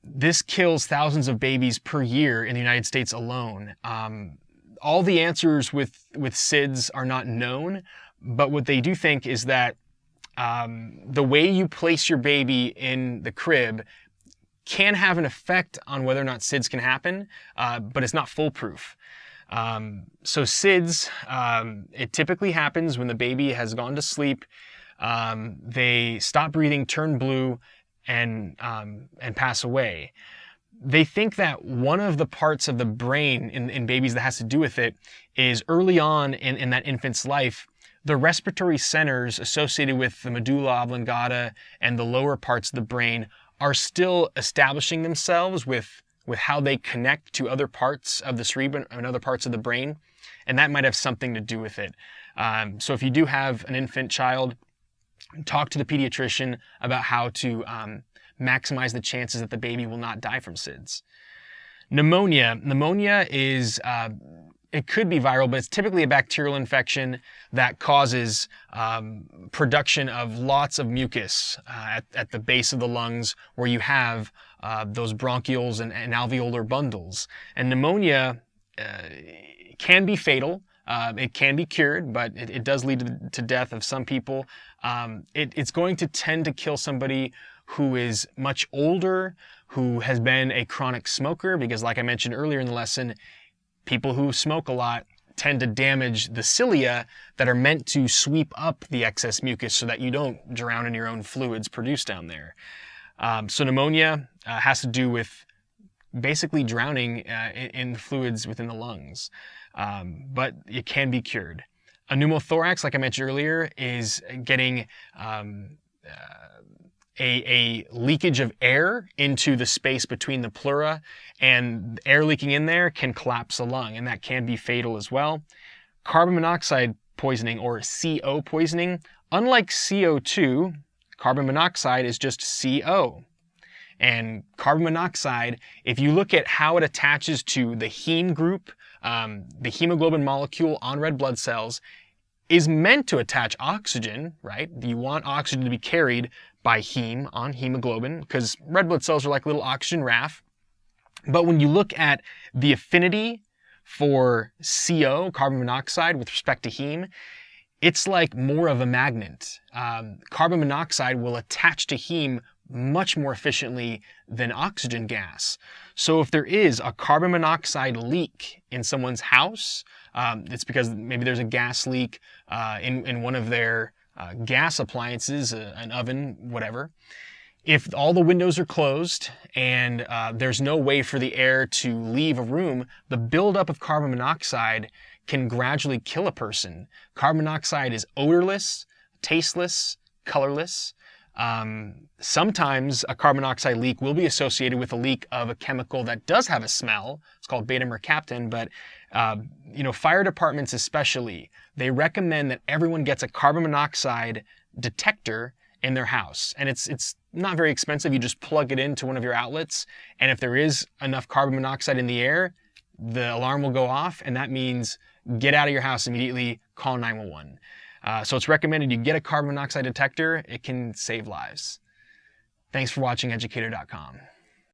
This kills thousands of babies per year in the United States alone. All the answers with SIDS are not known, but what they do think is that the way you place your baby in the crib can have an effect on whether or not SIDS can happen, but it's not foolproof. So SIDS, it typically happens when the baby has gone to sleep, they stop breathing, turn blue, and pass away. They think that one of the parts of the brain in babies that has to do with it is early on in that infant's life, the respiratory centers associated with the medulla oblongata and the lower parts of the brain are still establishing themselves with how they connect to other parts of the cerebrum and other parts of the brain, and that might have something to do with it. So if you do have an infant child, talk to the pediatrician about how to maximize the chances that the baby will not die from SIDS. Pneumonia. Pneumonia is, it could be viral, but it's typically a bacterial infection that causes production of lots of mucus at the base of the lungs where you have those bronchioles and alveolar bundles. And pneumonia can be fatal. It can be cured, but it does lead to death of some people. It's going to tend to kill somebody who is much older, who has been a chronic smoker, because like I mentioned earlier in the lesson, people who smoke a lot tend to damage the cilia that are meant to sweep up the excess mucus so that you don't drown in your own fluids produced down there. So pneumonia has to do with basically drowning in fluids within the lungs, but it can be cured. A pneumothorax, like I mentioned earlier, is getting a leakage of air into the space between the pleura, and air leaking in there can collapse a lung, and that can be fatal as well. Carbon monoxide poisoning, or CO poisoning, unlike CO2, carbon monoxide is just CO. And carbon monoxide, if you look at how it attaches to the heme group, the hemoglobin molecule on red blood cells, is meant to attach oxygen, right? You want oxygen to be carried by heme on hemoglobin, because red blood cells are like little oxygen raft. But when you look at the affinity for CO, carbon monoxide, with respect to heme, it's like more of a magnet. Carbon monoxide will attach to heme much more efficiently than oxygen gas. So if there is a carbon monoxide leak in someone's house, it's because maybe there's a gas leak in one of their gas appliances, an oven, whatever. If all the windows are closed and there's no way for the air to leave a room, the buildup of carbon monoxide can gradually kill a person. Carbon monoxide is odorless, tasteless, colorless. Sometimes a carbon monoxide leak will be associated with a leak of a chemical that does have a smell. It's called beta-mercaptan, but fire departments especially, they recommend that everyone gets a carbon monoxide detector in their house. And it's not very expensive. You just plug it into one of your outlets, and if there is enough carbon monoxide in the air, the alarm will go off, and that means get out of your house immediately, call 911. So it's recommended you get a carbon monoxide detector. It can save lives. Thanks for watching Educator.com.